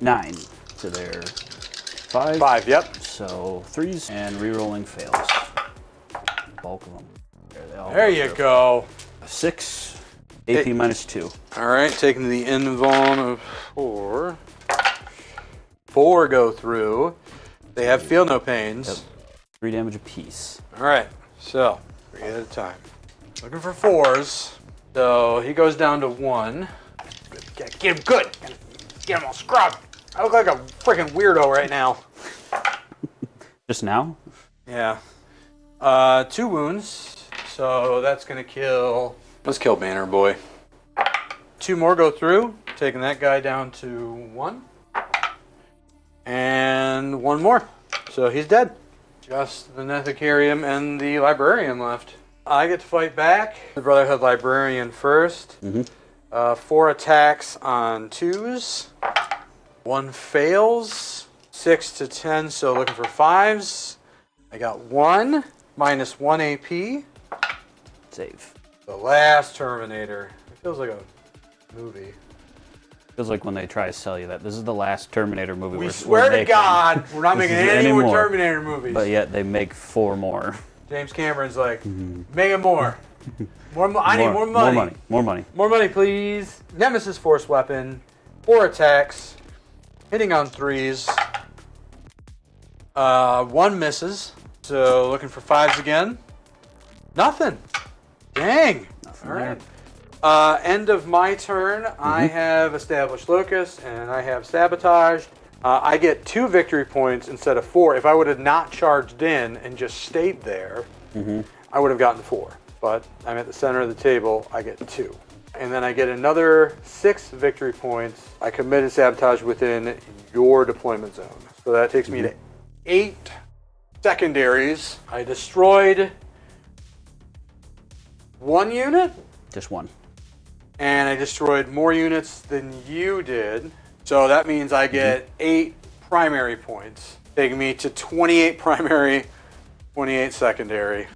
9. So they're 5. 5, yep. So 3s and rerolling fails. Bulk of them. There you go. 6. AP minus 2. All right, taking the invuln of 4. 4 go through. They have feel no pains. Yep. 3 damage apiece. All right, so 3 at a time. Looking for 4s. So he goes down to 1. Good. Get him good. Get him all scrubbed. I look like a freaking weirdo right now. Just now? Yeah. 2 wounds. So that's going to kill... Let's kill Banner Boy. 2 more go through, taking that guy down to 1. And 1 more. So he's dead. Just the Nethicarium and the Librarian left. I get to fight back. The Brotherhood Librarian first. 4 attacks on 2s. 1 fails. 6 to 10, so looking for 5s. I got 1. Minus 1 AP. Save. The last Terminator. It feels like a movie. Feels like when they try to sell you that. This is the last Terminator movie We we're swear to making. God, we're not making any more Terminator movies. But yet they make 4 more. James Cameron's like, make it more. I need more money. More money. More money. More money, please. Nemesis Force Weapon. 4 attacks. Hitting on 3s. 1 misses. So looking for 5s again. Nothing. Dang. Nothing All right. there. End of my turn. I have established Locus and I have sabotaged. I get 2 victory points instead of 4. If I would have not charged in and just stayed there, I would have gotten 4. But I'm at the center of the table. I get 2. And then I get another 6 victory points. I committed sabotage within your deployment zone. So that takes me to 8 secondaries. I destroyed 1 unit. Just 1. And I destroyed more units than you did. So that means I get 8 primary points, taking me to 28 primary, 28 secondary.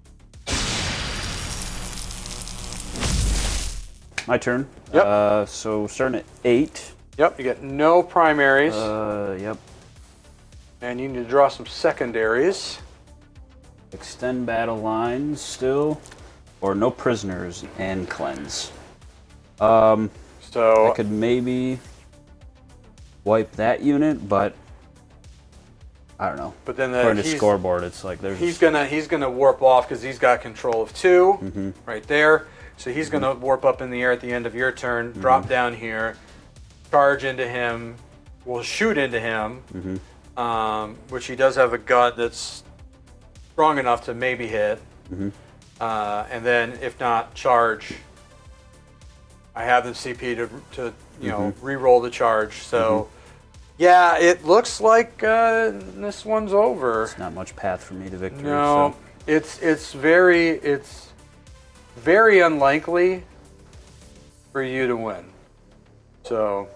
My turn. Yep. So starting at 8. Yep, you get no primaries. Yep. And you need to draw some secondaries. Extend battle lines still. Or no prisoners and cleanse. So I could maybe wipe that unit, but I don't know. But then according to scoreboard, it's like there's he's gonna warp off because he's got control of 2 right there. So he's gonna warp up in the air at the end of your turn, drop down here, charge into him. We'll shoot into him, which he does have a gun that's strong enough to maybe hit. And then if not, charge. I have them CP to re-roll the charge. So. Yeah, it looks like this one's over. It's not much path for me to victory. No, so. it's very unlikely for you to win. So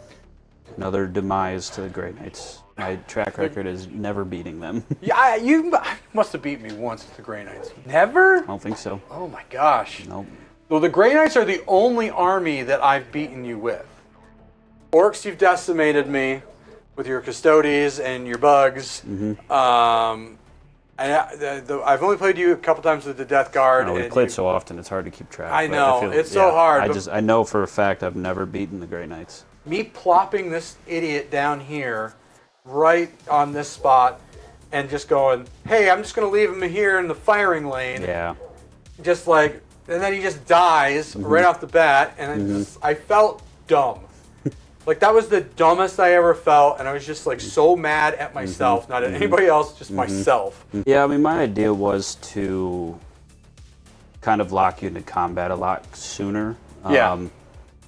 another demise to the greyknights. My track record is never beating them. Yeah, you must have beat me once at the greyknights. Never? I don't think so. Oh my gosh. Nope. Well, the greyknights are the only army that I've beaten you with. Orcs, you've decimated me with your custodies and your bugs. I've only played you a couple times with the Death Guard. We played so often, it's hard to keep track. I know, it's so hard. I know for a fact I've never beaten the greyknights. Me plopping this idiot down here, right on this spot, and just going, hey, I'm just going to leave him here in the firing lane. Yeah. Just like, and then he just dies right off the bat, and I felt dumb. Like, that was the dumbest I ever felt, and I was just, like, so mad at myself, not at anybody else, just myself. Yeah, I mean, my idea was to kind of lock you into combat a lot sooner.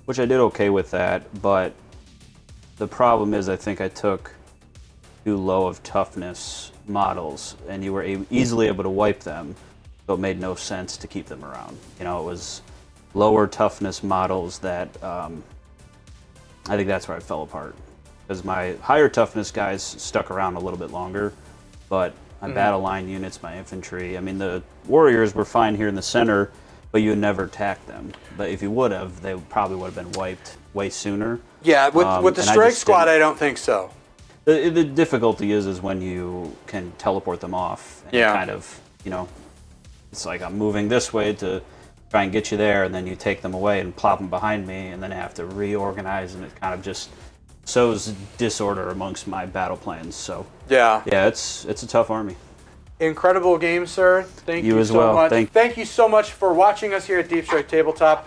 Which I did okay with that, but the problem is I think I took too low of toughness models, and you were easily able to wipe them, so it made no sense to keep them around. You know, it was lower toughness models that... I think that's where I fell apart, because my higher toughness guys stuck around a little bit longer, but my battle line units, my infantry, I mean, the warriors were fine here in the center, but you would never attack them. But if you would have, they probably would have been wiped way sooner. Yeah, with the strike squad, I don't think so. The difficulty is when you can teleport them off and kind of, it's like I'm moving this way to try and get you there, and then you take them away and plop them behind me, and then I have to reorganize, and it kind of just sows disorder amongst my battle plans. So yeah, it's a tough army. Incredible game, sir. Thank you so much. Thank you so much for watching us here at Deep Strike Tabletop.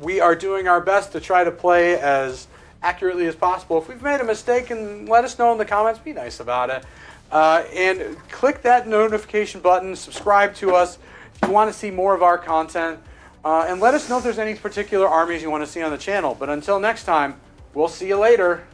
We are doing our best to try to play as accurately as possible. If we've made a mistake, and let us know in the comments, be nice about it. And click that notification button, subscribe to us if you want to see more of our content, and let us know if there's any particular armies you want to see on the channel. But until next time, we'll see you later.